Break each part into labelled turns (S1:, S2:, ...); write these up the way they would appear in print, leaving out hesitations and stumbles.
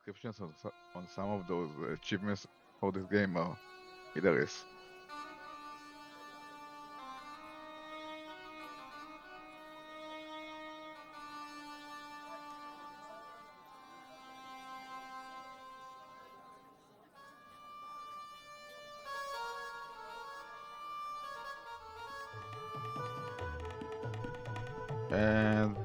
S1: descriptions on some of those achievements for this game are hilarious. And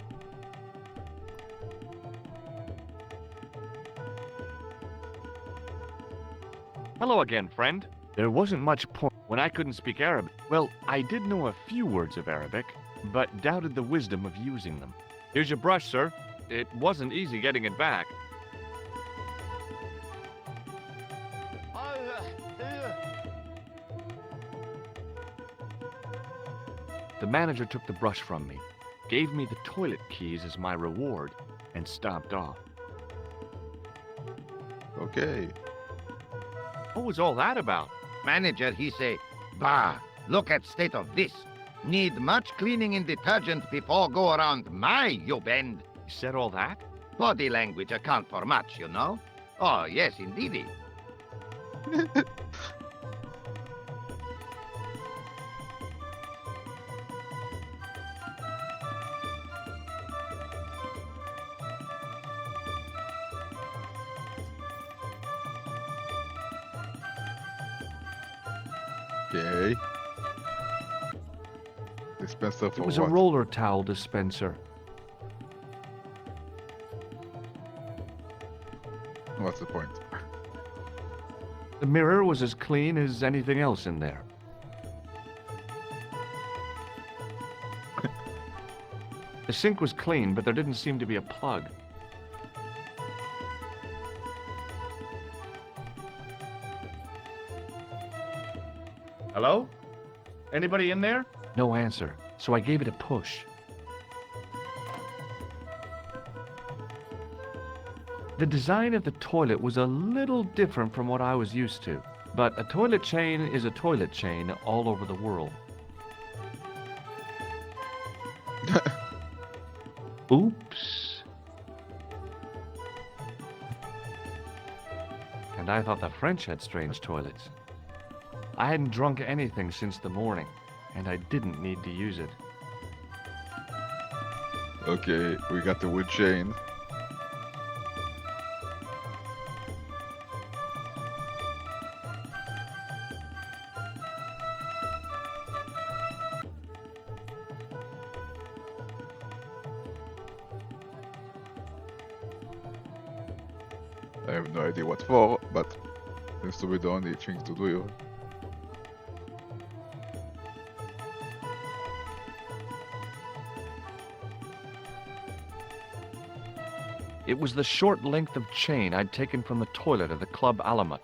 S2: Hello again, friend. There wasn't much point when I couldn't speak Arabic. Well, I did know a few words of Arabic, but doubted the wisdom of using them. Here's your brush, sir. It wasn't easy getting it back. The manager took the brush from me, gave me the toilet keys as my reward, and stomped off.
S1: okay.
S2: What was all that about?
S3: Manager, he say, bah, look at state of this. Need much cleaning in detergent before go around my you bend.
S2: He said all that?
S3: Body language account for much, you know? Oh, yes, indeedy.
S1: Okay. Dispenser for
S2: It was
S1: what?
S2: a roller towel dispenser.
S1: What's the point?
S2: The mirror was as clean as anything else in there. The sink was clean, but there didn't seem to be a plug. Hello? Anybody in there? No answer, so I gave it a push. The design of the toilet was a little different from what I was used to, but a toilet chain is a toilet chain all over the world. Oops. And I thought the French had strange toilets. I hadn't drunk anything since the morning, and I didn't need to use it.
S1: Okay, we got the wood chain. I have no idea what for, but seems to be the only thing to do here.
S2: It was the short length of chain I'd taken from the toilet at the Club Alamut.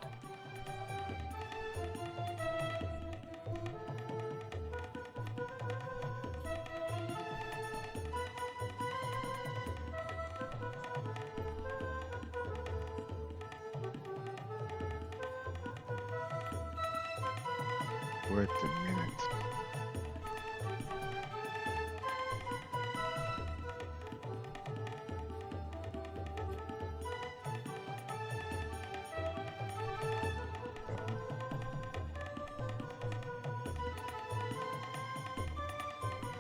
S1: Wait a minute.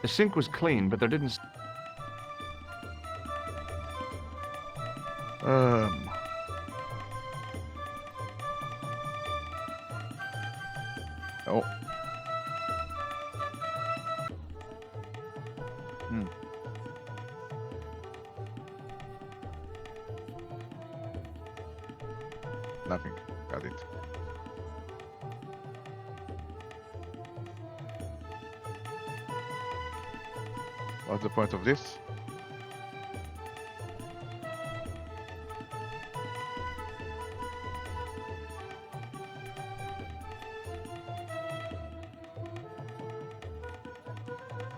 S2: The sink was clean, but there didn't...
S1: Oh. Nothing. Got it. What's the point of this?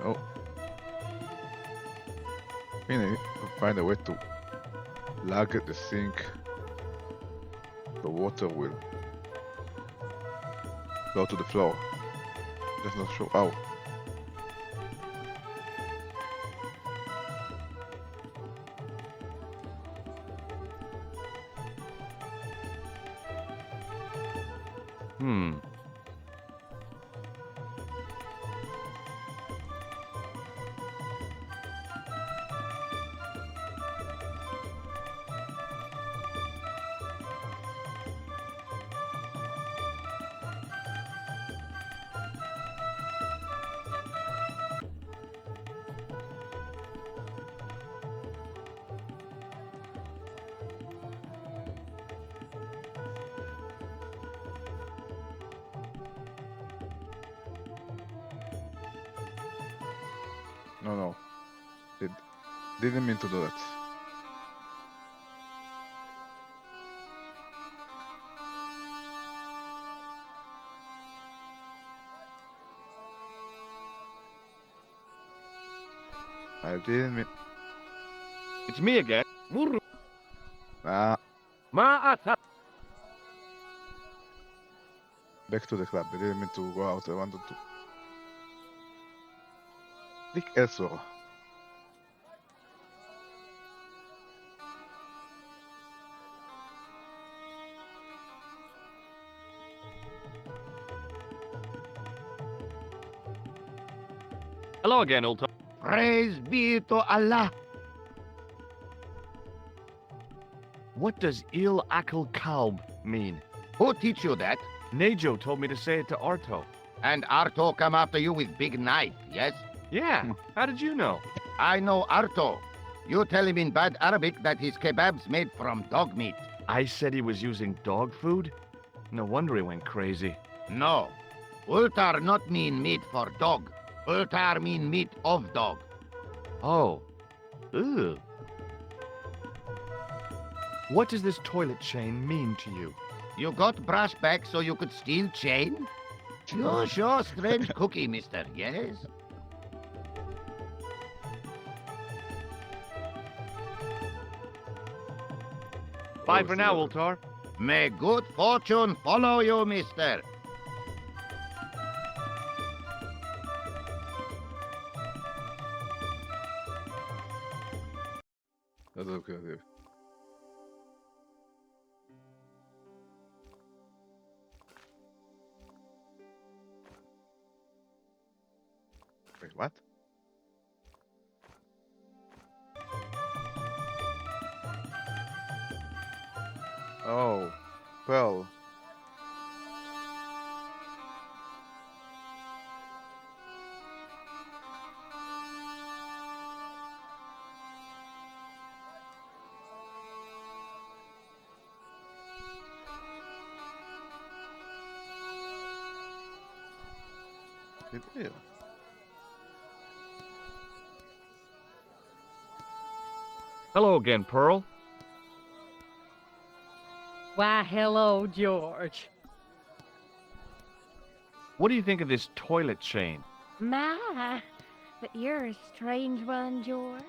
S1: Oh. I mean, I find a way to lag the sink. The water will go to the floor. Just not sure how. No, no. Did, didn't mean to do that. I didn't mean.
S2: It's me again.
S1: Ah,
S2: Ma'ata.
S1: back to the club. I didn't mean to go out. I wanted to. Click elsewhere.
S2: Hello again, old top.
S3: Praise be to Allah.
S2: What does Il Akal Kalb mean?
S3: Who teach you that?
S2: Nejo told me to say it to Arto.
S3: And Arto come after you with big knife, yes?
S2: Yeah, how did you know?
S3: I know Arto. You tell him in bad Arabic that his kebab's made from dog meat.
S2: I said he was using dog food? No wonder he went crazy.
S3: No. Ultar not mean meat for dog. Ultar mean meat of dog.
S2: Oh. Ew. What does this toilet chain mean to you?
S3: You got brass back so you could steal chain? You sure strange cookie, mister, yes?
S2: Bye
S1: Oh,
S2: for now,
S1: so-
S2: Ultar.
S3: May good fortune follow you, mister.
S1: That's okay. Wait, what? Oh, well. It is.
S2: Hello again, Pearl.
S4: Why, hello, George.
S2: What do you think of this toilet chain?
S4: My, but you're a strange one, George.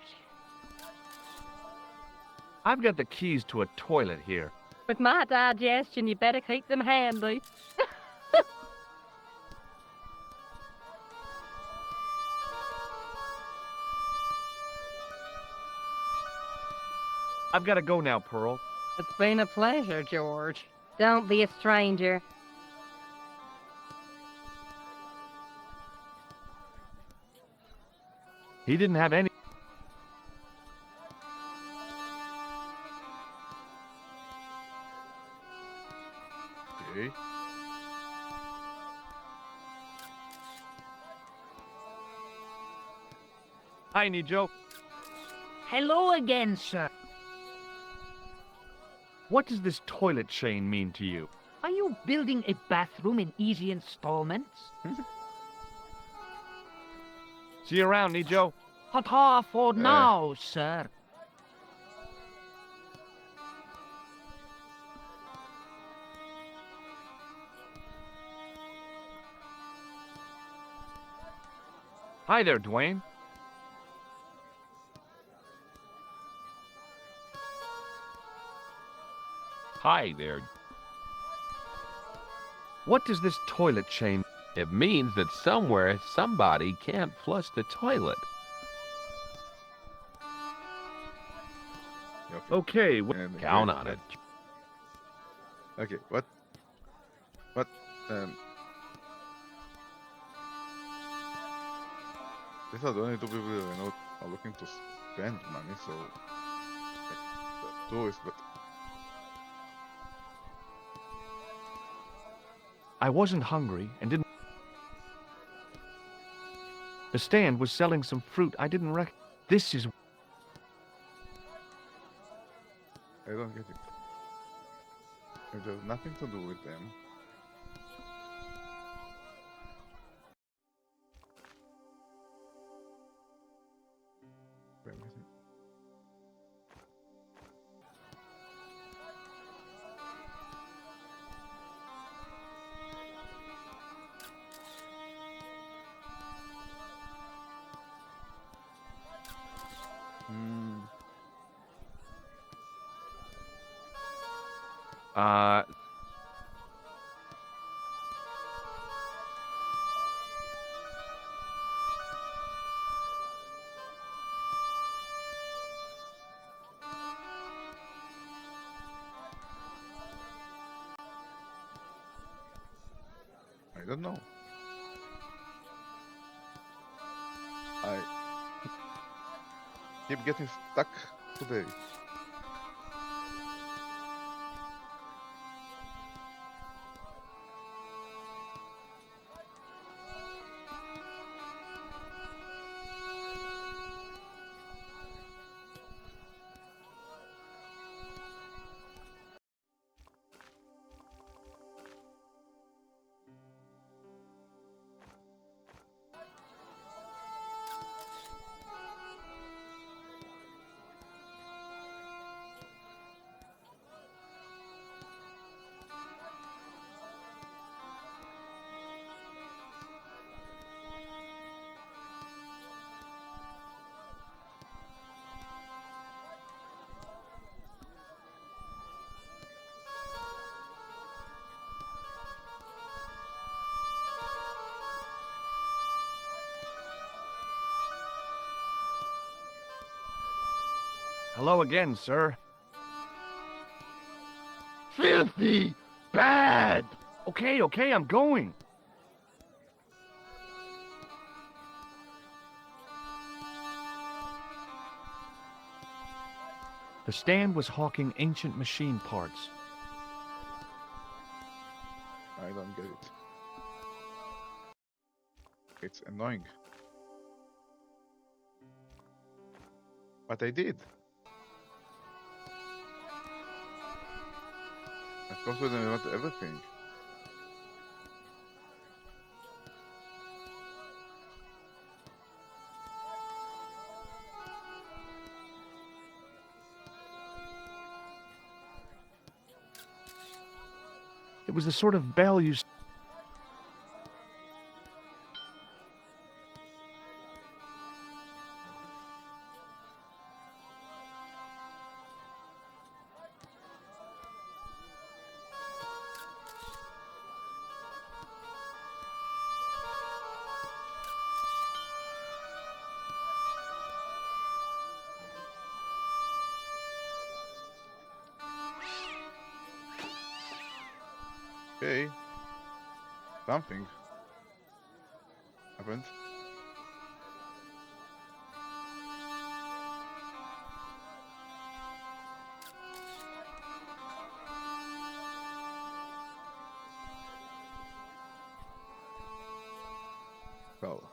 S2: I've got the keys to a toilet here.
S4: With my digestion, you better keep them handy.
S2: I've got to go now, Pearl.
S4: It's been a pleasure, George. Don't be a stranger.
S2: He didn't have any.
S1: Okay.
S2: Hi, Nijo.
S5: Hello again, sir.
S2: What does this toilet chain mean to you?
S5: Are you building a bathroom in easy installments?
S2: See you around, Nijo.
S5: Ta-ta for now, sir.
S2: Hi there, Dwayne.
S6: Hi there.
S2: What does this toilet chain?
S6: It means that somewhere somebody can't flush the toilet.
S1: Yeah,
S2: Okay,
S1: And
S6: Count
S1: here-
S6: on it.
S1: Okay, what? What? These are the only two people that I know are looking to spend money, so. Like, the tourists, but.
S2: I wasn't hungry and didn't. The stand was selling some fruit I didn't This is.
S1: I don't get it. It has nothing to do with them.
S2: Uh,
S1: I don't know. I keep getting stuck today.
S2: hello again, sir.
S3: Filthy! Bad!
S2: Okay, I'm going. The stand was hawking ancient machine parts.
S1: I don't get it. It's annoying. But I did. Of course, we don't want everything.
S2: It was the sort of bell you...
S1: Okay. Something happened. Well,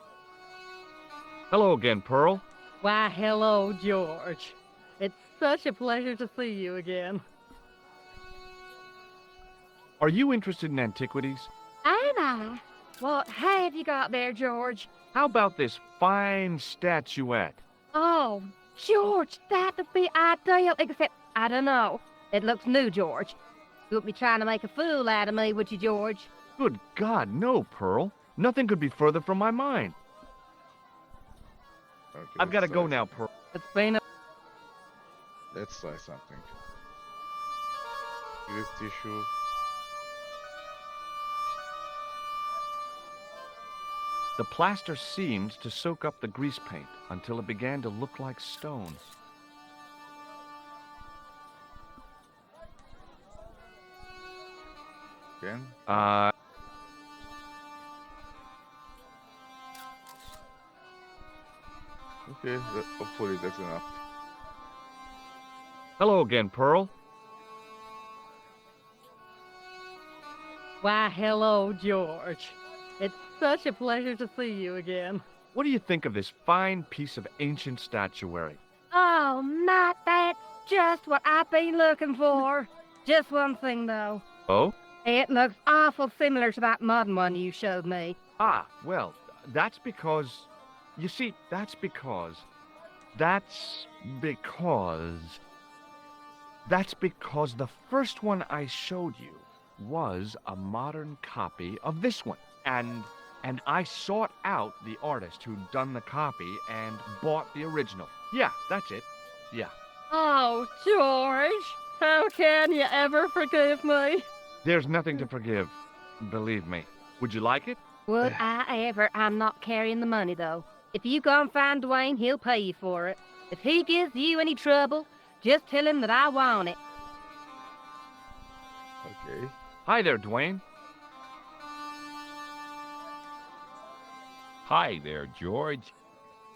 S2: Hello again, Pearl.
S7: Why, hello, George. It's such a pleasure to see you again.
S2: Are you interested in antiquities?
S4: Am I? What have you got there, George?
S2: How about this fine statuette?
S4: Oh, George, that'd be ideal, except, I don't know. It looks new, George. You wouldn't be trying to make a fool out of me, would you, George?
S2: Good God, no, Pearl. Nothing could be further from my mind.
S1: okay,
S2: I've got to
S1: let's
S2: go
S1: try
S2: now,
S1: something.
S2: Pearl.
S7: It's been a...
S1: Let's try something. Grease tissue.
S2: The plaster seemed to soak up the grease paint until it began to look like stone.
S1: Again. Okay, hopefully that's enough.
S2: Hello again, Pearl.
S7: Why, hello, George. It's such a pleasure to see you again.
S2: What do you think of this fine piece of ancient statuary?
S4: Oh, Matt, that's just what I've been looking for. Just one thing, though.
S2: Oh?
S4: It looks awful similar to that modern one you showed me.
S2: Ah, well, that's because... You see, that's because the first one I showed you was a modern copy of this one. And I sought out the artist who'd done the copy and bought the original. Yeah, that's it. Yeah.
S4: Oh, George,
S7: How can you ever forgive me?
S2: There's nothing to forgive. Believe me. Would you like it?
S4: Would I ever? I'm not carrying the money, though. If you go and find Dwayne, he'll pay you for it. If he gives you any trouble, just tell him that I want it.
S1: Okay.
S2: Hi there, Dwayne.
S6: Hi there, George.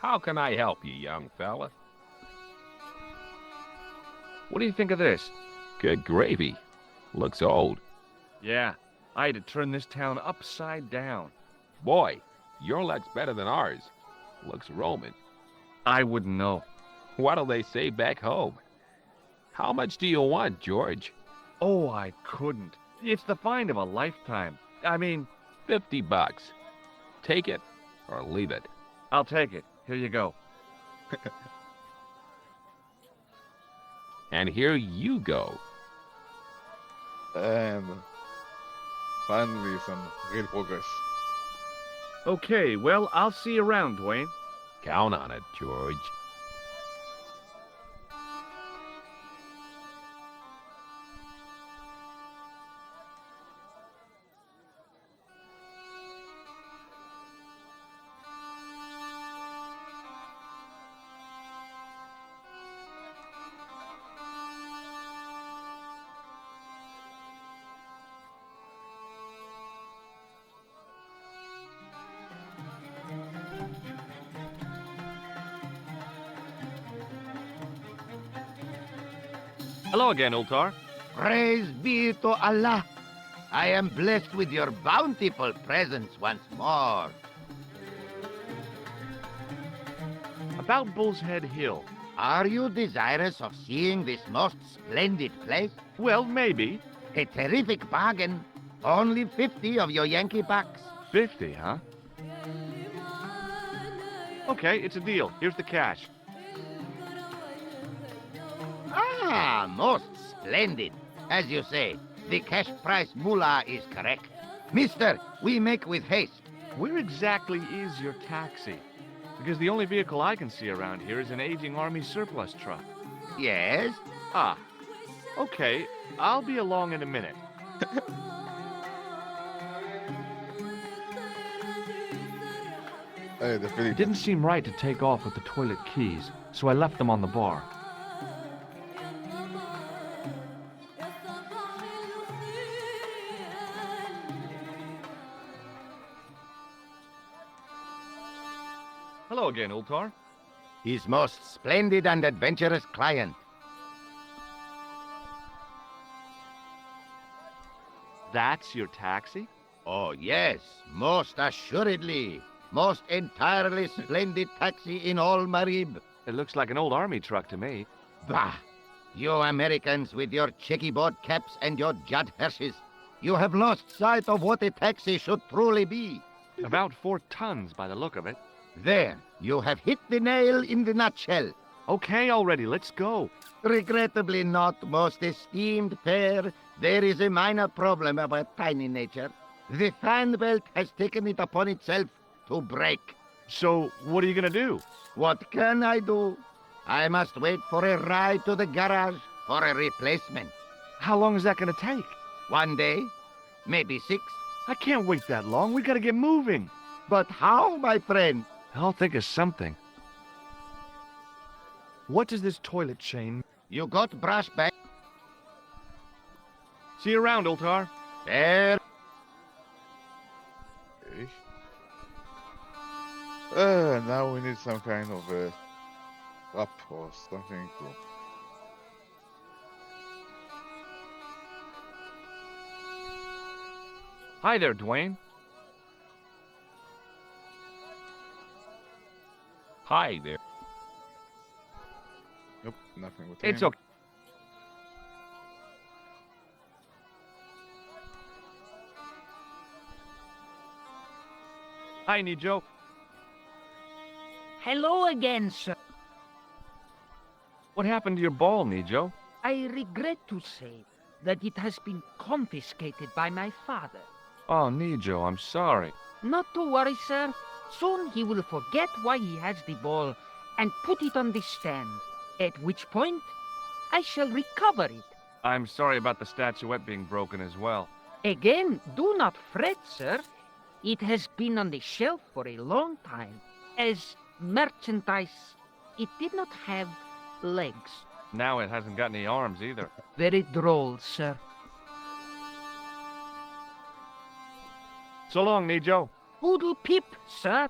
S6: How can I help you, young fella?
S2: What do you think of this?
S6: Good gravy. Looks old.
S2: Yeah, I had to turn this town upside down.
S6: Boy, your luck's better than ours. Looks Roman.
S2: I wouldn't know.
S6: What'll they say back home? How much do you want, George?
S2: Oh, I couldn't. It's the find of a lifetime. I mean,
S6: $50. Take it or leave it.
S2: I'll take it. Here you go.
S6: And here you go.
S1: And finally, some real progress.
S2: Okay, well, I'll see you around, Dwayne.
S6: Count on it, George.
S2: Hello again, Ultar.
S3: Praise be to Allah. I am blessed with your bountiful presence once more.
S2: About Bull's Head Hill.
S3: Are you desirous of seeing this most splendid place?
S2: Well, maybe.
S3: A terrific bargain. Only 50 of your Yankee bucks.
S2: 50, huh? Okay, it's a deal. Here's the cash.
S3: Ah, most splendid. As you say, the cash price mullah is correct. Mister, we make with haste.
S2: Where exactly is your taxi? Because the only vehicle I can see around here is an aging Army surplus truck.
S3: Yes?
S2: Ah, okay. I'll be along in a minute.
S1: Hey, the Philly.
S2: It didn't seem right to take off with the toilet keys, so I left them on the bar. Hello again, Ultar.
S3: His most splendid and adventurous client.
S2: That's your taxi?
S3: Oh, yes, most assuredly. Most entirely splendid taxi in all Marib.
S2: It looks like an old army truck to me.
S3: Bah! You Americans with your checkerboard caps and your Judd Hershes. You have lost sight of what a taxi should truly be.
S2: About 4 tons by the look of it.
S3: There, you have hit the nail in the nutshell.
S2: Okay, already, let's go.
S3: Regrettably not, most esteemed pair. There is a minor problem of a tiny nature. The fan belt has taken it upon itself to break.
S2: So, what are you gonna do?
S3: What can I do? I must wait for a ride to the garage for a replacement.
S2: How long is that gonna take?
S3: 1 day, maybe 6.
S2: I can't wait that long. We gotta get moving.
S3: But how, my friend?
S2: I'll think of something. What does this toilet chain?
S3: You got brush back.
S2: See you around, Ultar.
S3: There.
S1: Okay. Now we need some kind of trap or something to.
S2: Hi there, Dwayne.
S6: Hi there.
S1: Nope, nothing with
S2: It's
S1: him.
S2: okay. Hi, Nijo.
S5: Hello again, sir.
S2: What happened to your ball, Nijo?
S5: I regret to say that it has been confiscated by my father.
S2: Oh, Nijo, I'm sorry.
S5: Not to worry, sir. Soon he will forget why he has the ball and put it on the stand, at which point I shall recover it.
S2: I'm sorry about the statuette being broken as well.
S5: Again, do not fret, sir. It has been on the shelf for a long time. As merchandise, it did not have legs.
S2: Now it hasn't got any arms either.
S5: Very droll, sir.
S2: So long, Nijo.
S5: Poodle pip, sir.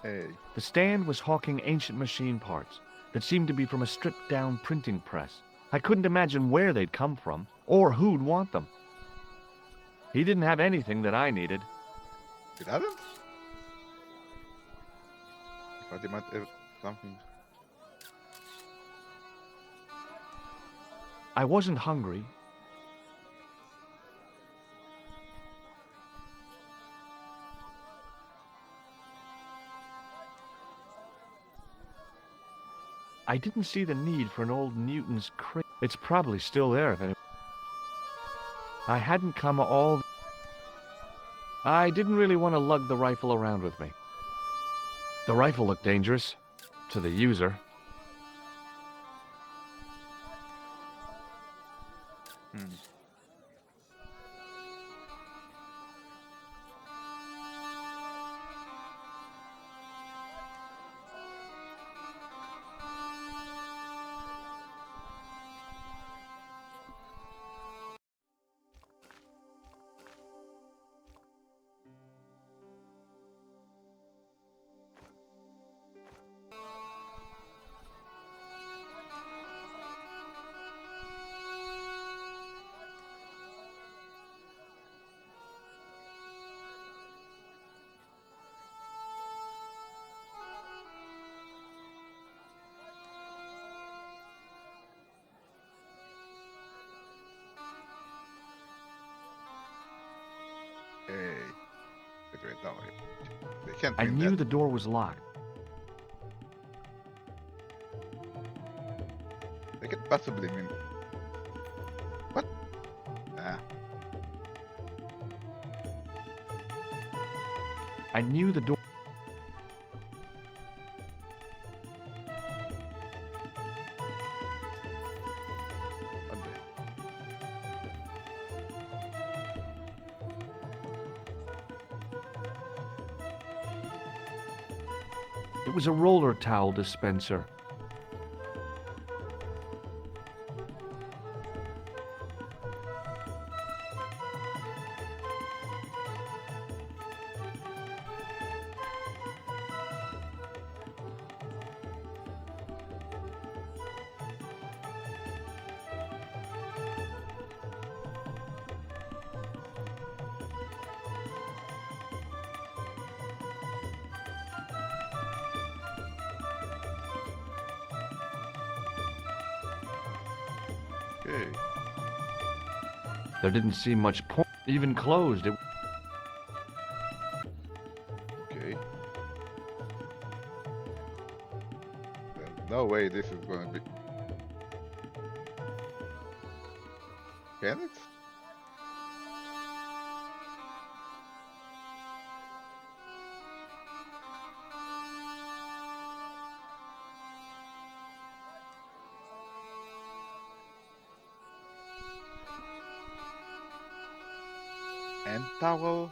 S1: Hey.
S2: The stand was hawking ancient machine parts that seemed to be from a stripped-down printing press. I couldn't imagine where they'd come from, or who'd want them. He didn't have anything that I needed.
S1: It hasn't? But he might have something.
S2: I wasn't hungry. I didn't see the need for an old Newton's crate. It's probably still there if anyone... I hadn't come all... I didn't really want to lug the rifle around with me. The rifle looked dangerous to the user.
S1: Hey. Wait, no. They can't
S2: I
S1: bring
S2: knew
S1: that.
S2: the door was locked.
S1: They could possibly mean. What? Ah.
S2: I knew the door...
S1: What the...
S2: It was a roller towel dispenser.
S1: Okay.
S2: There didn't seem much point. Even closed, it...
S1: Okay. There's no way this is gonna be. Can it? End towel?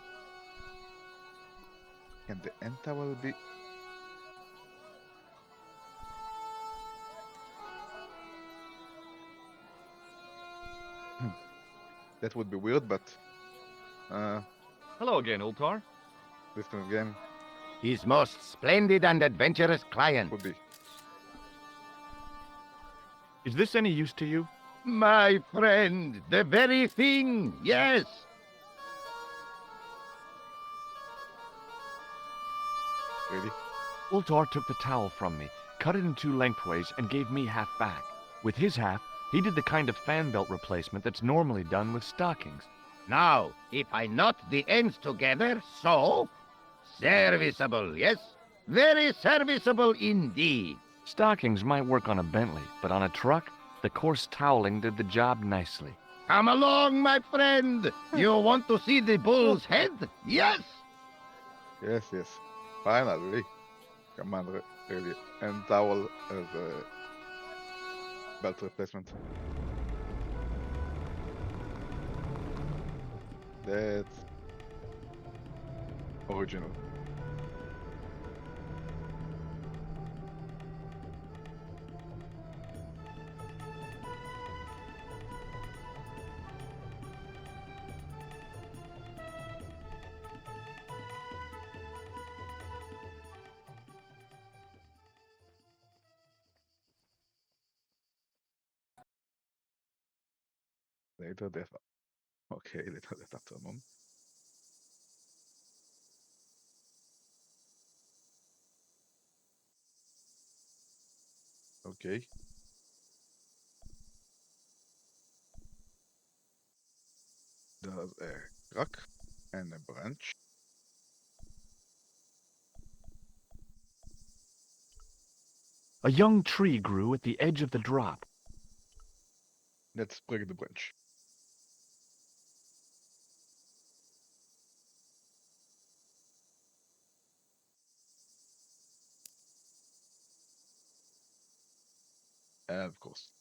S1: Can the end towel be? That would be weird, but
S2: Hello again, Ultar.
S1: this kind of game
S3: His most splendid and adventurous client.
S1: would be.
S2: Is this any use to you?
S3: My friend, the very thing, yes.
S1: Really?
S2: Ultar took the towel from me, cut it in two lengthways, and gave me half back. With his half, he did the kind of fan belt replacement that's normally done with stockings.
S3: Now, if I knot the ends together, so... Serviceable, yes? Very serviceable indeed.
S2: Stockings might work on a Bentley, but on a truck, the coarse toweling did the job nicely.
S3: Come along, my friend. You want to see the bull's head? Yes.
S1: Yes, yes. Finally. Come on, really. End towel as a belt replacement. That's original. Later that. Okay, later that afternoon. Okay. There's a crack and a branch.
S2: A young tree grew at the edge of the drop.
S1: Let's break the branch. And of course.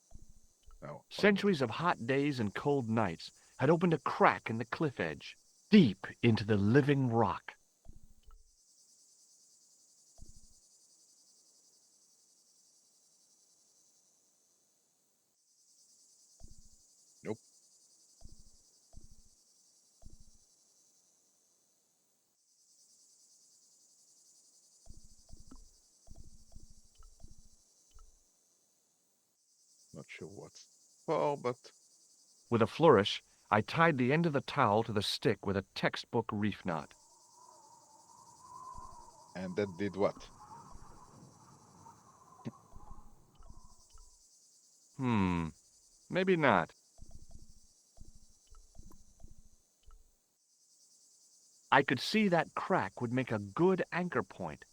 S1: Now.
S2: Centuries of hot days and cold nights had opened a crack in the cliff edge, deep into the living rock.
S1: Nope. Not sure what's for, but
S2: With a flourish, I tied the end of the towel to the stick with a textbook reef knot.
S1: and that did what?
S2: Maybe not. I could see that crack would make a good anchor point.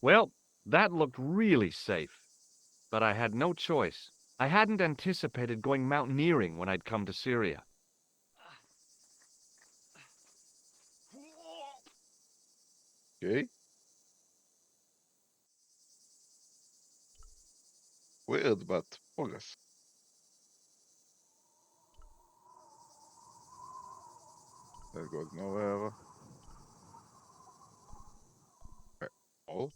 S2: Well, that looked really safe. But I had no choice. I hadn't anticipated going mountaineering when I'd come to Syria.
S1: Okay. Weird, but progress. That goes nowhere. Oh,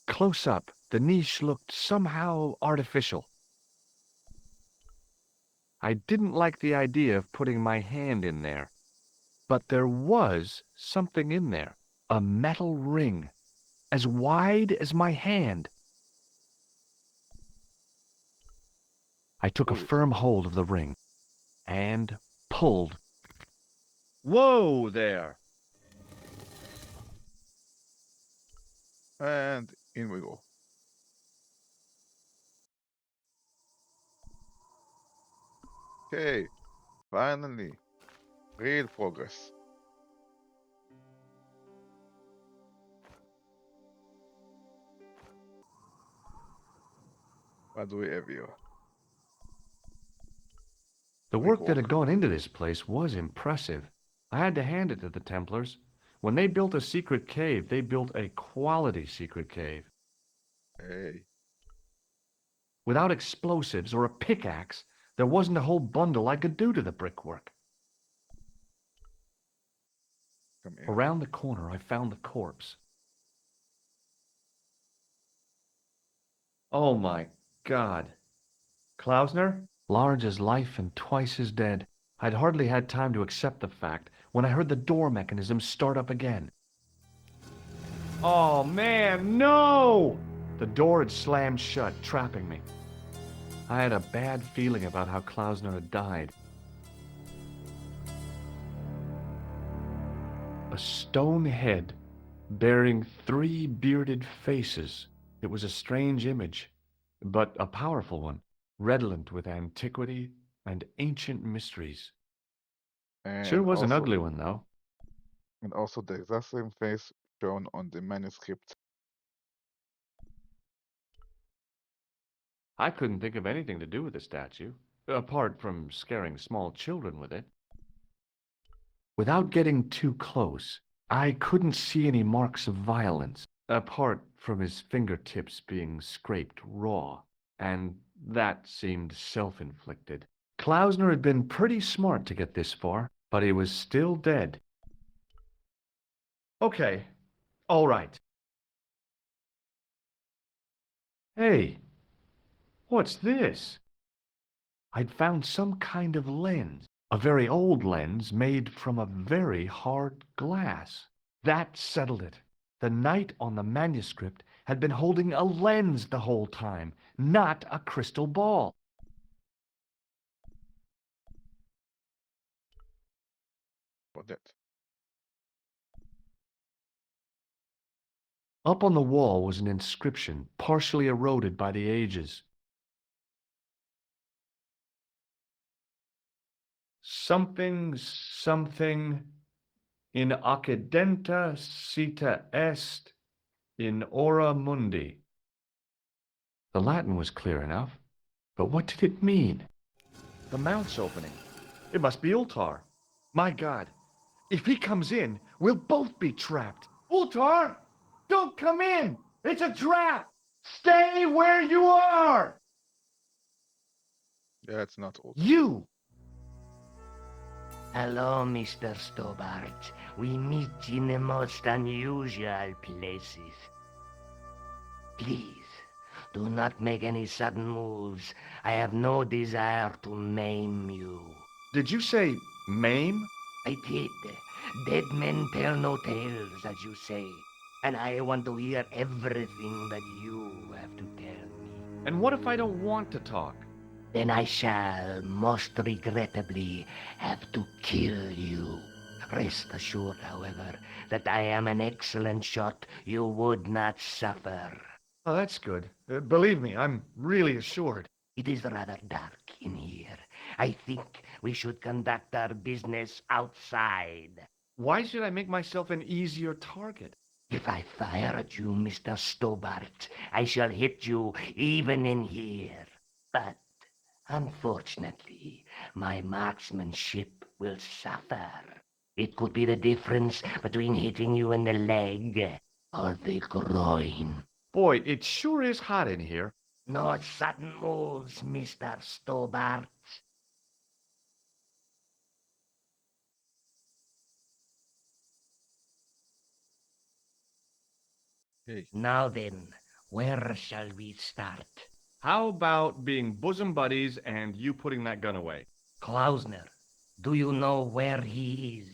S2: Close up, the niche looked somehow artificial. I didn't like the idea of putting my hand in there. But there was something in there. A metal ring, as wide as my hand. I took a
S1: pull it.
S2: firm hold of the ring and pulled. Whoa there!
S1: And in we go. Okay, finally, real progress. What do we have here?
S2: The work that
S1: Brickwork.
S2: had gone into this place was impressive. I had to hand it to the Templars. When they built a secret cave, they built a quality secret cave.
S1: Hey,
S2: Without explosives or a pickaxe, there wasn't a whole bundle I could do to the brickwork.
S1: come here.
S2: Around the corner, I found the corpse. Oh my God. Klausner? Large as life and twice as dead. I'd hardly had time to accept the fact when I heard the door mechanism start up again. Oh man, no! The door had slammed shut, trapping me. I had a bad feeling about how Klausner had died. A stone head bearing 3 bearded faces. It was a strange image, but a powerful one, redolent with antiquity and ancient mysteries. Sure
S1: And
S2: was an
S1: also,
S2: ugly one, though.
S1: and also the exact same face shown on the manuscript.
S2: I couldn't think of anything to do with the statue, apart from scaring small children with it. Without getting too close, I couldn't see any marks of violence, apart from his fingertips being scraped raw, and that seemed self-inflicted. Klausner had been pretty smart to get this far, but he was still dead. Okay, all right. Hey, what's this? I'd found some kind of lens, a very old lens made from a very hard glass. That settled it. The knight on the manuscript had been holding a lens the whole time, not a crystal ball.
S1: What that?
S2: Up on the wall was an inscription, partially eroded by the ages. Something, something, in accidenta cita est, in ora mundi. The Latin was clear enough, but what did it mean? The mount's opening. It must be Ultar. My God, if he comes in, we'll both be trapped. Ultar, don't come in! It's a trap! Stay where you are!
S1: Yeah, it's not old.
S2: You!
S3: Hello, Mr. Stobart. We meet in the most unusual places. Please, do not make any sudden moves. I have no desire to maim you.
S2: Did you say maim?
S3: I did. Dead men tell no tales, as you say. And I want to hear everything that you have to tell me.
S2: And what if I don't want to talk?
S3: Then I shall, most regrettably, have to kill you. Rest assured, however, that I am an excellent shot you would not suffer.
S2: Oh, that's good. Believe me, I'm really assured.
S3: It is rather dark in here. I think we should conduct our business outside.
S2: Why should I make myself an easier target?
S3: If I fire at you, Mr. Stobart, I shall hit you even in here. But unfortunately, my marksmanship will suffer. It could be the difference between hitting you in the leg or the groin.
S2: Boy, it sure is hot in here.
S3: No sudden moves, Mr. Stobart.
S1: Hey,
S3: Now then, where shall we start?
S2: How about being bosom buddies and you putting that gun away?
S3: Klausner, do you know where he is?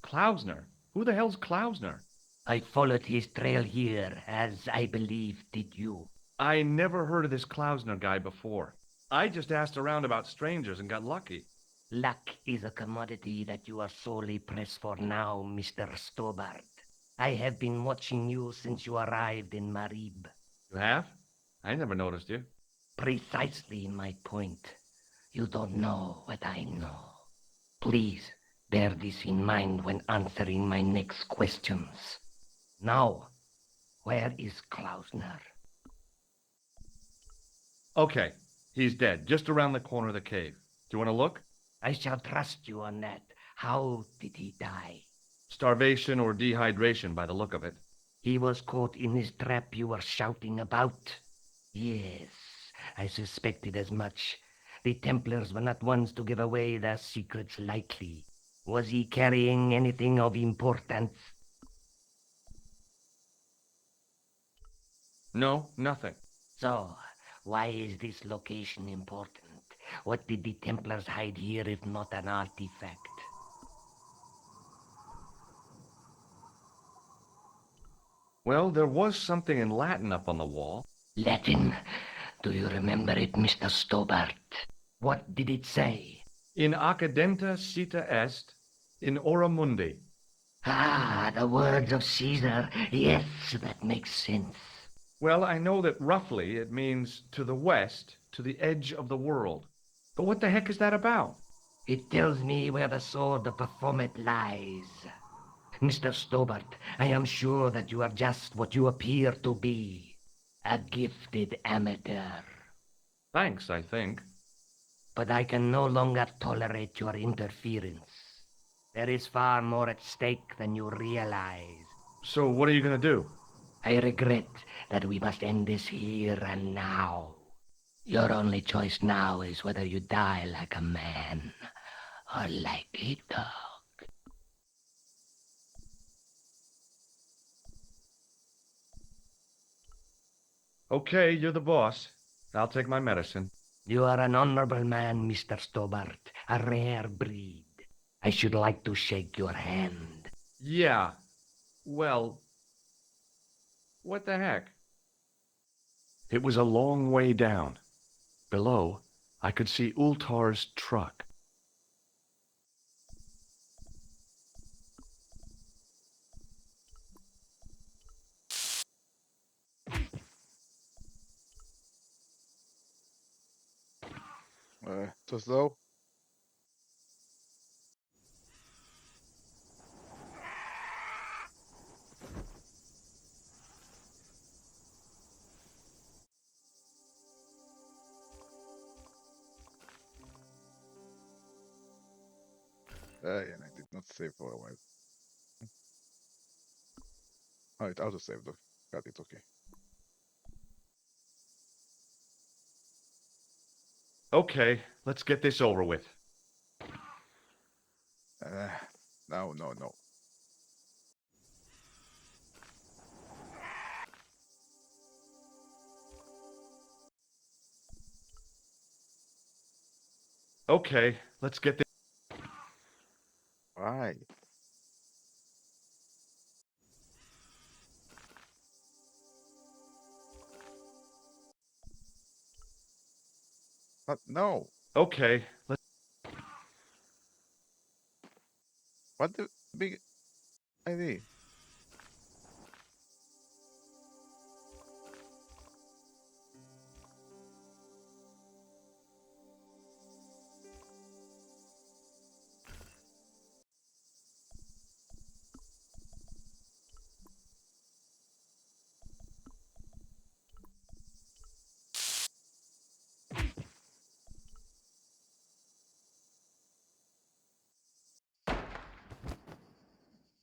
S2: Klausner? Who the hell's Klausner?
S3: I followed his trail here, as I believe did you.
S2: I never heard of this Klausner guy before. I just asked around about strangers and got lucky.
S3: Luck is a commodity that you are sorely pressed for now, Mr. Stobart. I have been watching you since you arrived in Marib.
S2: You have? I never noticed you.
S3: Precisely my point. You don't know what I know. Please, bear this in mind when answering my next questions. Now, where is Klausner?
S2: Okay, he's dead, just around the corner of the cave. Do you want to look?
S3: I shall trust you on that. How did he die?
S2: Starvation or dehydration by the look of it.
S3: He was caught in this trap you were shouting about. Yes, I suspected as much. The Templars were not ones to give away their secrets lightly. Was he carrying anything of importance?
S2: No, nothing.
S3: So, why is this location important? What did the Templars hide here if not an artifact?
S2: Well, there was something in Latin up on the wall.
S3: Latin? Do you remember it, Mr. Stobart? What did it say?
S2: In accidenta cita est, in ora mundi.
S3: Ah, the words of Caesar. Yes, that makes sense.
S2: Well, I know that roughly it means to the west, to the edge of the world. But what the heck is that about?
S3: It tells me where the sword of Baphomet lies. Mr. Stobart, I am sure that you are just what you appear to be. A gifted amateur.
S2: Thanks, I think.
S3: But I can no longer tolerate your interference. There is far more at stake than you realize.
S2: So what are you gonna do?
S3: I regret that we must end this here and now. Your only choice now is whether you die like a man or like a dog.
S2: Okay, you're the boss. I'll take my medicine.
S3: You are an honorable man, Mr. Stobart, a rare breed. I should like to shake your hand.
S2: Yeah. Well, what the heck? It was a long way down. Below, I could see Ultar's truck.
S1: Too slow. And I did not save for a while. Oh, it auto saved. Got it. Okay.
S2: Okay, let's get this over with.
S1: No, no, no.
S2: Okay, let's get this.
S1: Why? Not, no.
S2: Okay, let's.
S1: What the big idea?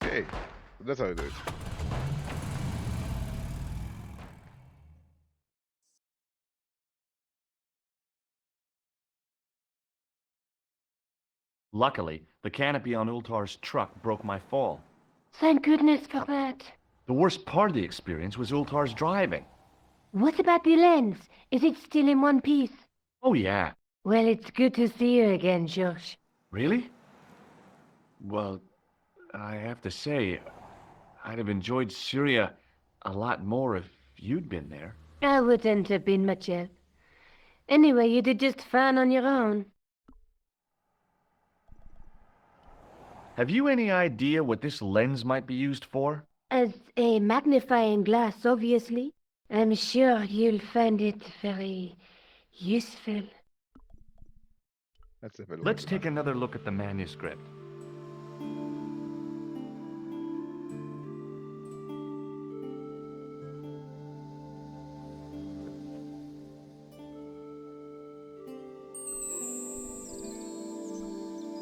S1: Okay, that's how you do it.
S2: Luckily, the canopy on Ultar's truck broke my fall.
S4: Thank goodness for that.
S2: The worst part of the experience was Ultar's driving.
S4: What about the lens? Is it still in one piece?
S2: Oh, yeah.
S4: Well, it's good to see you again, Josh.
S2: Really? Well, I have to say, I'd have enjoyed Syria a lot more if you'd been there.
S4: I wouldn't have been much help. Anyway, you did just fine on your own.
S2: Have you any idea what this lens might be used for?
S4: As a magnifying glass, obviously. I'm sure you'll find it very useful.
S1: Let's have a look.
S2: Let's
S1: at the
S2: take another look at the manuscript.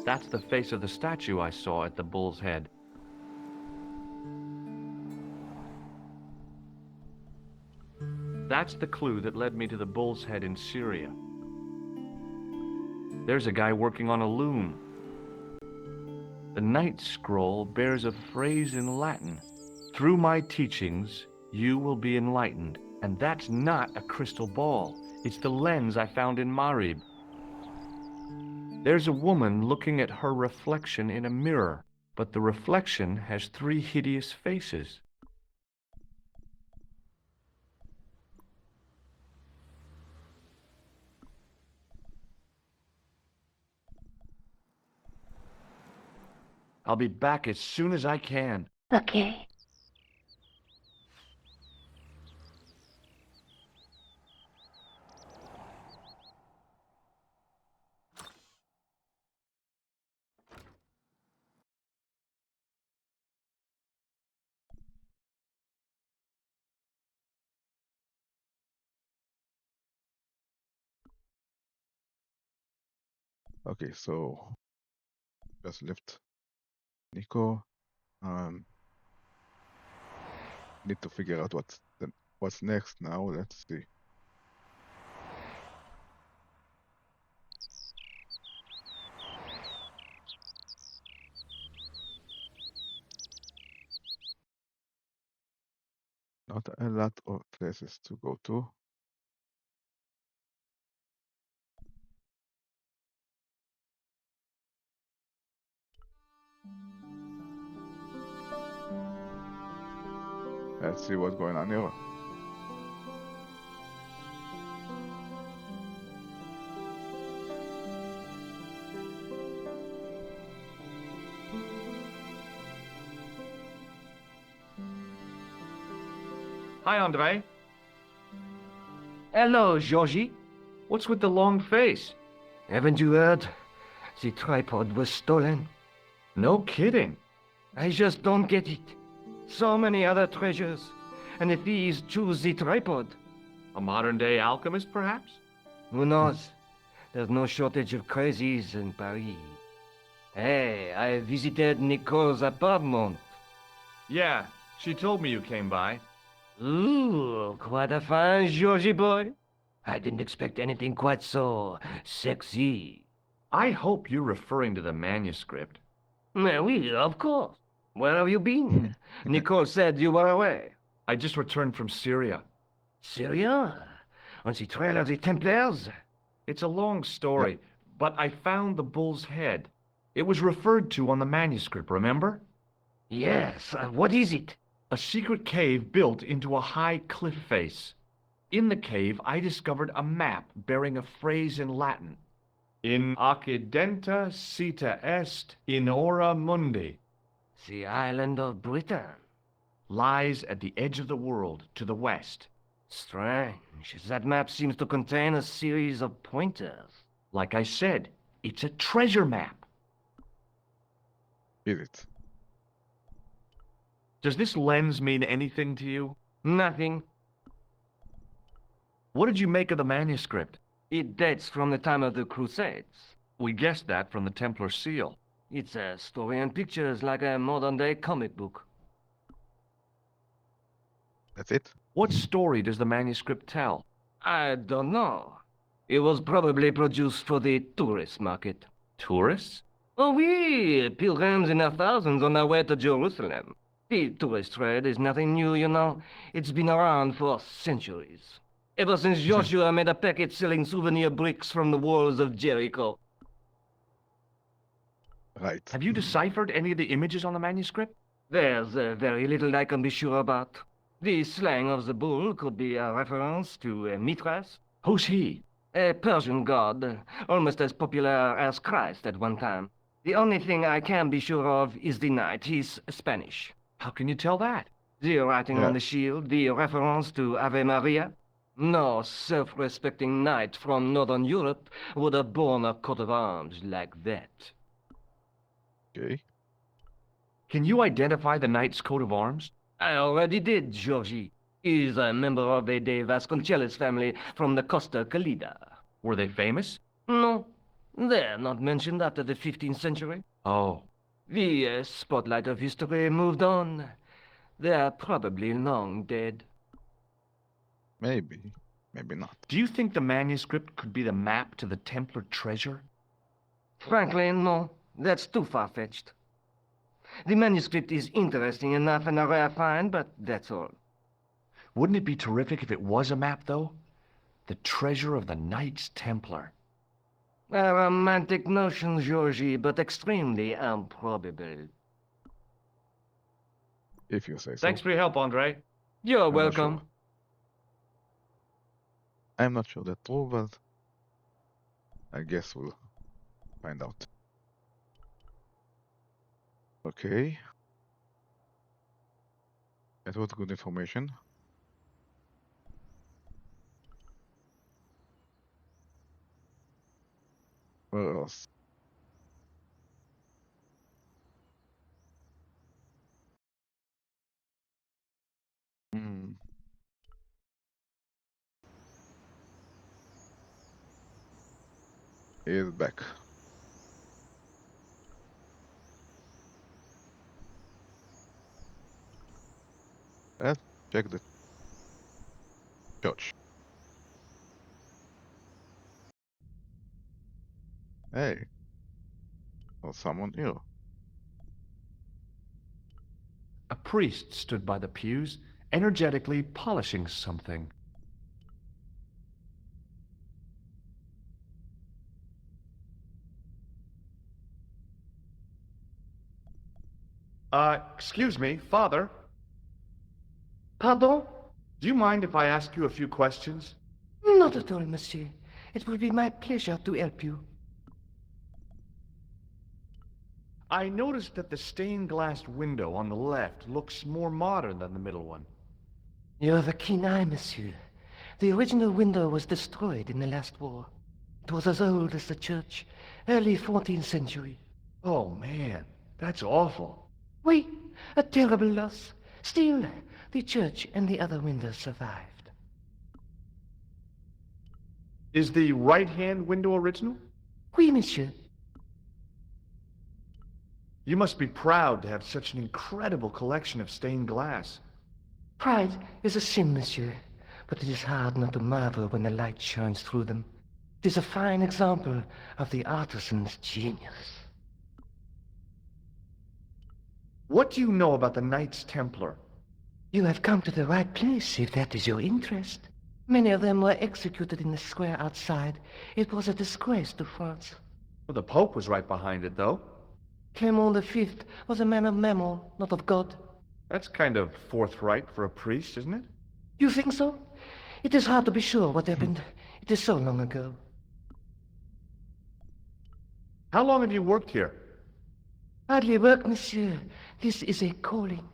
S2: That's the face of the statue I saw at the bull's head. That's the clue that led me to the bull's head in Syria. There's a guy working on a loom. The night scroll bears a phrase in Latin. Through my teachings, you will be enlightened. And that's not a crystal ball. It's the lens I found in Marib. There's a woman looking at her reflection in a mirror, but the reflection has 3 hideous faces. I'll be back as soon as I can.
S4: Okay.
S1: Okay, so just left Nico. Need to figure out what's next now. Let's see. Not a lot of places to go to. Let's see what's going on here.
S2: Hi, Andre.
S3: Hello, Georgie.
S2: What's with the long face?
S3: Haven't you heard? The tripod was stolen.
S2: No kidding.
S3: I just don't get it. So many other treasures, and the thieves choose the tripod.
S2: A modern-day alchemist, perhaps?
S3: Who knows? There's no shortage of crazies in Paris. Hey, I visited Nicole's apartment.
S2: Yeah, she told me you came by.
S3: Ooh, quite a fine Georgie boy. I didn't expect anything quite so sexy.
S2: I hope you're referring to the manuscript.
S3: Oui, of course. Where have you been? Nicole said you were away.
S2: I just returned from Syria.
S3: Syria? On the trail of the Templars?
S2: It's a long story, but I found the bull's head. It was referred to on the manuscript, remember?
S3: Yes, what is it?
S2: A secret cave built into a high cliff face. In the cave, I discovered a map bearing a phrase in Latin. In occidenta cita est in ora mundi.
S3: The island of Britain.
S2: Lies at the edge of the world to the west.
S3: Strange. That map seems to contain a series of pointers.
S2: Like I said, it's a treasure map.
S1: Is it?
S2: Does this lens mean anything to you?
S3: Nothing.
S2: What did you make of the manuscript?
S3: It dates from the time of the Crusades.
S2: We guessed that from the Templar seal.
S3: It's a story and pictures like a modern-day comic book.
S1: That's it?
S2: What story does the manuscript tell?
S3: I don't know. It was probably produced for the tourist market.
S2: Tourists?
S3: Oh, oui, pilgrims in their thousands on their way to Jerusalem. The tourist trade is nothing new, you know. It's been around for centuries. Ever since Joshua made a packet selling souvenir bricks from the walls of Jericho.
S1: Right.
S2: Have you deciphered any of the images on the manuscript?
S3: There's very little I can be sure about. The slang of the bull could be a reference to Mithras,
S2: Who's he?
S3: a Persian god, almost as popular as Christ at one time. The only thing I can be sure of is the knight. He's Spanish.
S2: How can you tell that?
S3: The writing
S1: Yeah.
S3: on the shield, the reference to Ave Maria. No self-respecting knight from Northern Europe would have borne a coat of arms like that.
S1: Okay.
S2: Can you identify the knight's coat of arms?
S3: I already did, Georgie. He's a member of the De Vasconcelos family from the Costa Calida.
S2: Were they famous?
S3: No, they're not mentioned after the 15th century.
S2: Oh,
S3: The spotlight of history moved on. They're probably long dead.
S1: Maybe. Maybe not.
S2: do you think the manuscript could be the map to the Templar treasure?
S3: Frankly, no. That's too far-fetched. The manuscript is interesting enough and a rare find, but that's all.
S2: Wouldn't it be terrific if it was a map, though? The treasure of the Knights Templar.
S3: A romantic notion, Georgie, but extremely improbable.
S1: If you say so.
S2: Thanks for your help, Andre.
S3: You're
S1: not
S3: welcome.
S1: sure. I'm not sure that's true, but I guess we'll find out. Okay. That was good information. Where else? Hmm. He is back. check the church. Hey, there's someone here.
S2: A priest stood by the pews, energetically polishing something. Excuse me, Father.
S3: Pardon?
S2: Do you mind if I ask you a few questions?
S3: Not at all, monsieur. It will be my pleasure to help you.
S2: I noticed that the stained glass window on the left looks more modern than the middle one.
S3: You have a keen eye, monsieur. The original window was destroyed in the last war. It was as old as the church, early 14th century.
S2: Oh man, that's awful.
S3: Oui, a terrible loss. Still, the church and the other windows survived.
S2: Is the right-hand window original?
S3: Oui, monsieur.
S2: You must be proud to have such an incredible collection of stained glass.
S3: Pride is a sin, monsieur, but it is hard not to marvel when the light shines through them. It is a fine example of the artisan's genius.
S2: What do you know about the Knights Templar?
S3: You have come to the right place, if that is your interest. Many of them were executed in the square outside. It was a disgrace to France.
S2: Well, the Pope was right behind it, though.
S3: Clement V was a man of mammon, not of God.
S2: That's kind of forthright for a priest, isn't it?
S3: You think so? It is hard to be sure what happened. It is so long ago.
S2: How long have you worked here?
S3: Hardly work, monsieur. This is a calling.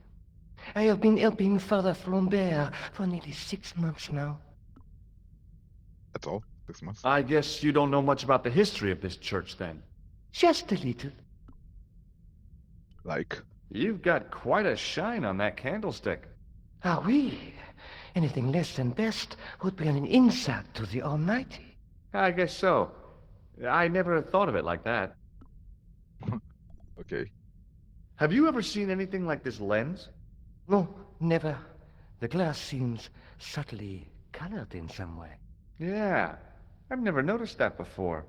S3: I have been helping Father Flambert for nearly 6 months now.
S1: That's all. 6 months.
S2: I guess you don't know much about the history of this church, then.
S3: Just a little.
S1: Like,
S2: You've got quite a shine on that candlestick.
S3: Ah, oui. Anything less than best would be an insult to the Almighty.
S2: I guess so. I never thought of it like that.
S1: okay.
S2: Have you ever seen anything like this lens?
S3: No, never. The glass seems subtly colored in some way.
S2: Yeah, I've never noticed that before.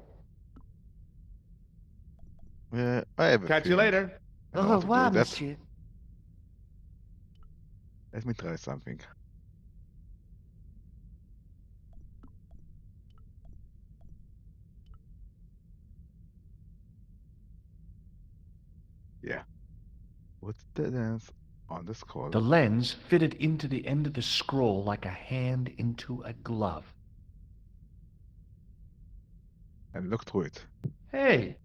S1: I have a
S2: Catch you
S1: feeling
S2: later.
S1: I know
S3: Au
S1: how to do
S3: revoir,
S1: that.
S3: monsieur.
S1: Let me try something. Yeah. Put the lens on the scroll.
S2: The lens fitted into the end of the scroll like a hand into a glove.
S1: And look through it.
S2: Hey!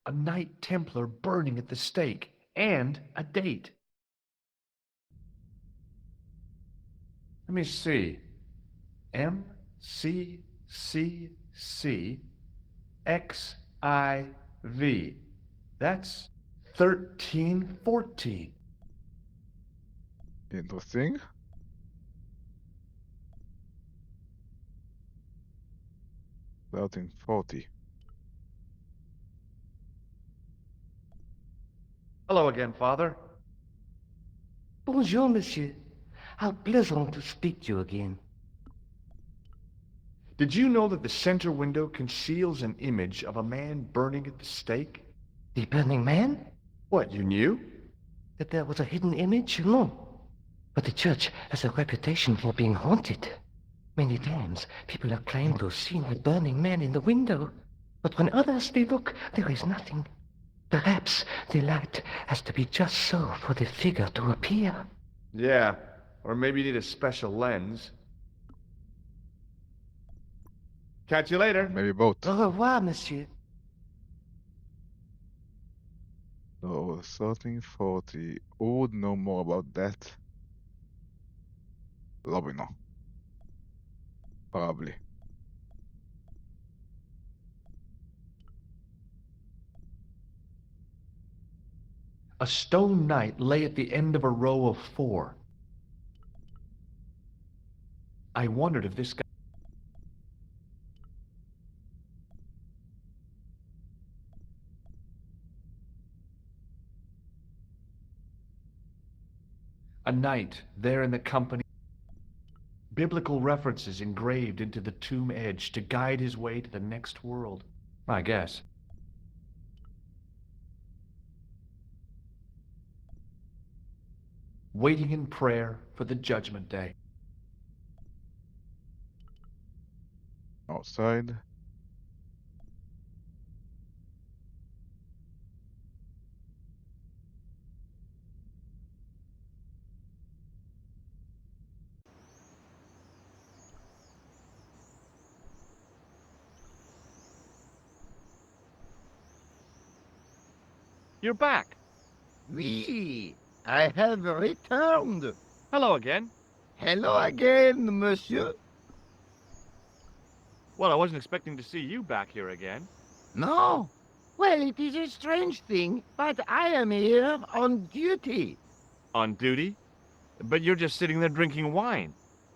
S2: A Knight Templar burning at the stake, and a date. Let me see. MCCC That's 1314.
S1: Interesting. $13.40.
S2: Hello again, Father.
S3: Bonjour, monsieur. How pleasant to speak to you again.
S2: Did you know that the center window conceals an image of a man burning at the stake?
S3: The Burning Man?
S2: What, you knew?
S3: That there was a hidden image? No. But the church has a reputation for being haunted. Many times, people have claimed to have seen a burning man in the window. But when others they look, there is nothing. Perhaps the light has to be just so for the figure to appear.
S2: Yeah, or maybe you need a special lens. Catch you later.
S1: Maybe both.
S3: Au revoir, monsieur.
S1: So 1340. Who would know more about that? Robin. Probably.
S2: A stone knight lay at the end of a row of 4. I wondered if this guy... A knight, there in the company. Biblical references engraved into the tomb edge to guide his way to the next world. I guess. Waiting in prayer for the judgment day.
S1: Outside.
S2: You're back.
S8: Oui, I have returned.
S2: Hello again.
S8: Hello again, monsieur.
S2: Well, I wasn't expecting to see you back here again.
S8: No? Well, it is a strange thing, but I am here on duty.
S2: On duty? But you're just sitting there drinking wine.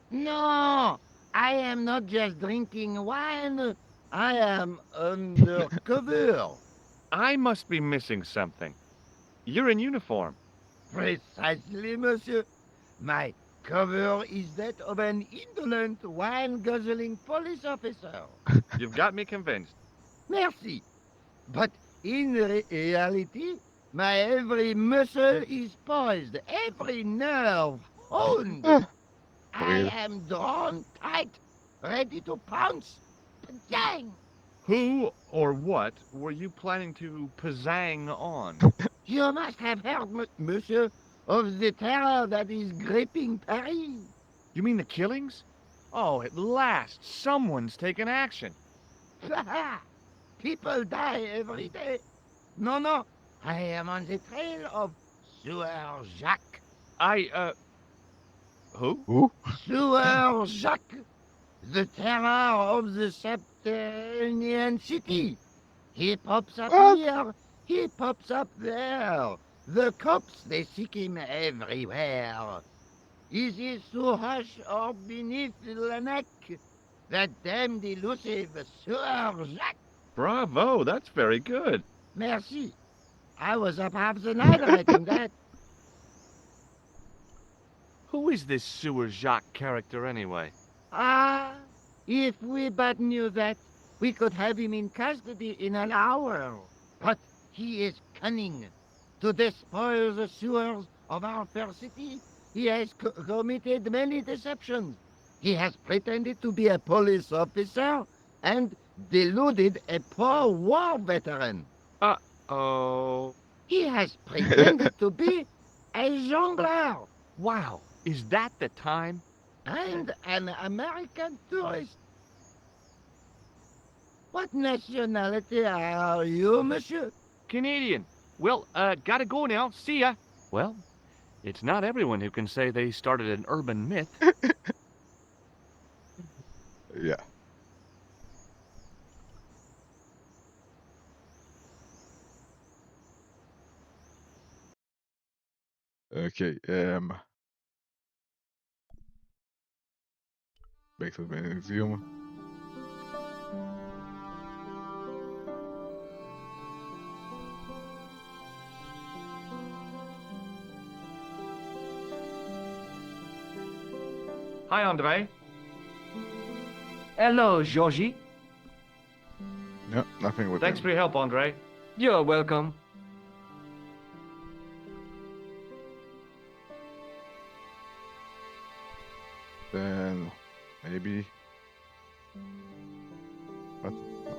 S8: No, I am not just drinking wine. I am undercover.
S2: I must be missing something. You're in uniform.
S8: Precisely, monsieur. My cover is that of an indolent, wine-guzzling police officer.
S2: You've got me convinced.
S8: Merci. But in reality, my every muscle is poised, every nerve honed.
S1: Ah,
S8: I
S1: weird.
S8: am drawn tight, ready to pounce. Bang!
S2: Who or what were you planning to pizzang on?
S8: You must have heard, monsieur, of the terror that is gripping Paris.
S2: You mean the killings? Oh, at last, someone's taken action.
S8: People die every day. No, I am on the trail of Sewer Jacques.
S2: Who?
S1: Who?
S8: Sewer Jacques, the terror of the subterranean city. He pops up
S1: What?
S8: here, he pops up there. The cops, they seek him everywhere. Is he so hush or beneath the neck? That damned elusive Sewer Jacques.
S2: Bravo, that's very good.
S8: Merci. I was up half the night writing that.
S2: Who is this Sewer Jacques character anyway?
S8: Ah, if we but knew that, we could have him in custody in an hour. But he is cunning. To despoil the sewers of our fair city, he has committed many deceptions. He has pretended to be a police officer and deluded a poor war veteran.
S2: Oh.
S8: He has pretended to be a jongleur
S2: Wow, is that the time?
S8: and an American tourist. What nationality are you, monsieur?
S2: Canadian. Well, gotta go now. See ya. Well, it's not everyone who can say they started an urban myth.
S1: Yeah. Okay. Back to the museum.
S2: Hi, Andre. Hello, Georgie.
S1: No, nothing with
S2: Thanks
S1: him.
S2: for your help, Andre. You're welcome.
S1: Then maybe. What? No.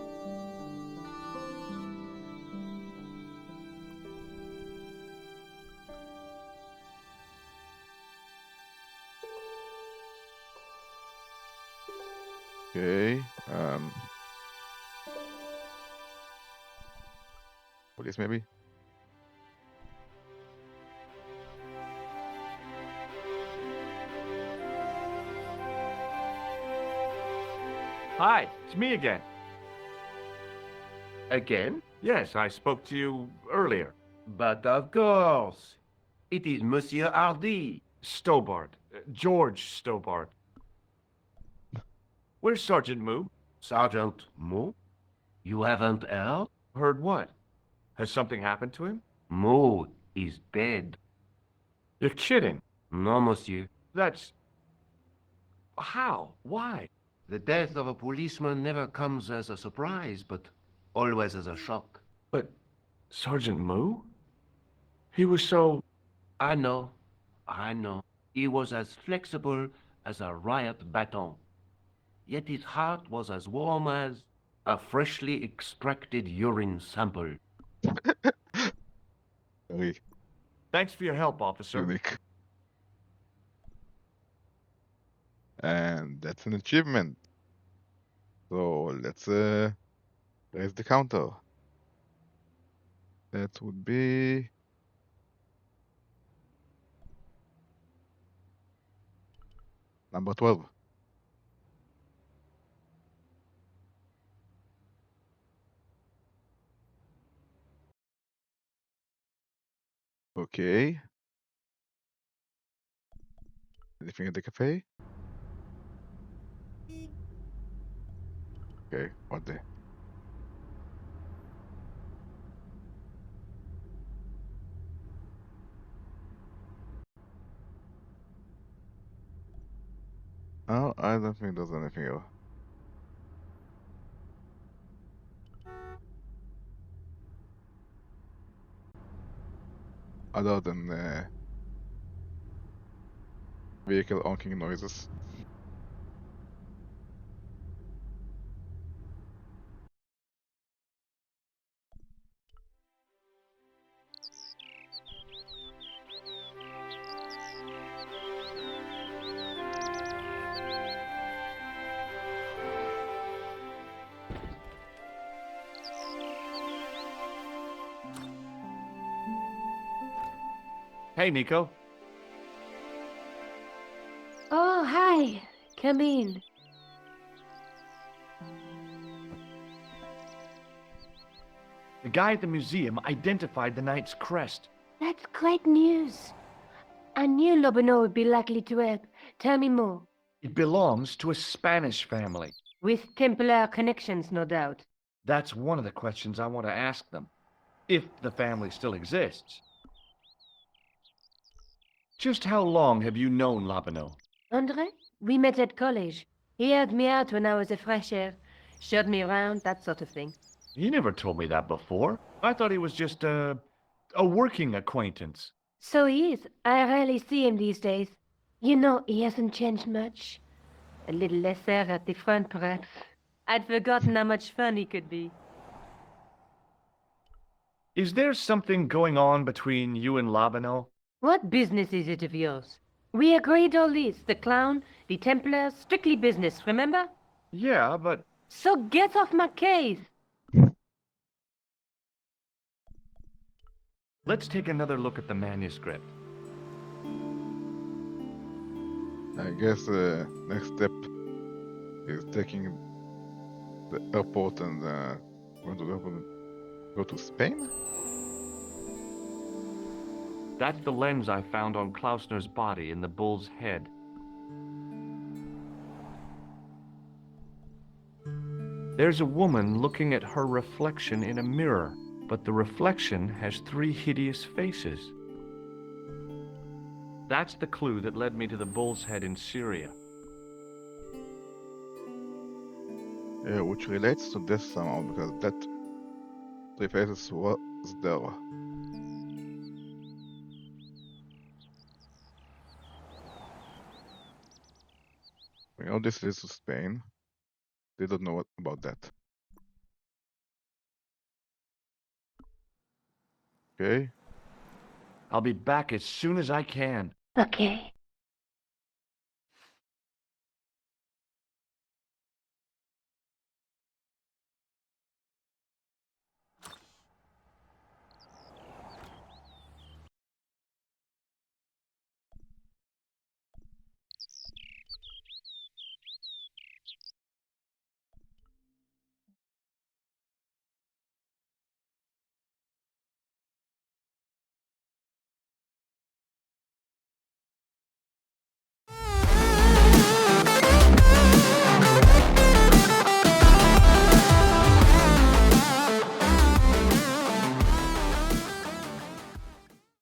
S1: Okay. Police maybe.
S2: Hi, it's me again.
S8: Again?
S2: Yes, I spoke to you earlier.
S8: But of course. It is Monsieur Hardy.
S2: Stobart. George Stobart. Where's Sergeant Moo?
S8: Sergeant Moo? You haven't heard?
S2: Heard what? Has something happened to him?
S8: Moo is dead.
S2: You're kidding.
S3: No, monsieur.
S2: That's... How? Why?
S3: The death of a policeman never comes as a surprise, but always as a shock.
S2: But Sergeant Moo? He was so...
S3: I know. I know. He was as flexible as a riot baton. Yet his heart was as warm as a freshly extracted urine sample.
S1: Very
S2: Thanks for your help, officer.
S1: unique. And that's an achievement. So let's raise the counter. That would be number 12. Okay. Anything at the cafe? Okay, what the? Oh, I don't think there's anything else. Other than vehicle honking noises.
S2: Hey, Nico.
S4: Oh, hi. Come in.
S2: The guy at the museum identified the knight's crest.
S4: That's great news. I knew Lobino would be likely to help. Tell me more.
S2: It belongs to a Spanish family.
S4: With Templar connections, no doubt.
S2: That's one of the questions I want to ask them. If the family still exists. Just how long have you known Labino?
S4: Andre? We met at college. He helped me out when I was a fresher. Showed me around, that sort of thing.
S2: You never told me that before. I thought he was just a working acquaintance.
S4: So he is. I rarely see him these days. You know, he hasn't changed much. A little lesser at the front, perhaps. I'd forgotten how much fun he could be.
S2: Is there something going on between you and Labino?
S4: What business is it of yours? We agreed all this. The clown, the Templars, strictly business, remember?
S2: Yeah, but...
S4: So get off my case.
S2: Let's take another look at the manuscript.
S1: I guess the next step is taking the airport and going to the airport and go to Spain?
S2: That's the lens I found on Klausner's body in the bull's head. There's a woman looking at her reflection in a mirror, but the reflection has 3 hideous faces. That's the clue that led me to the bull's head in Syria.
S1: Yeah, which relates to this somehow because that 3 faces was there. We know this leads to Spain. They don't know what about that. Okay.
S2: I'll be back as soon as I can.
S4: Okay.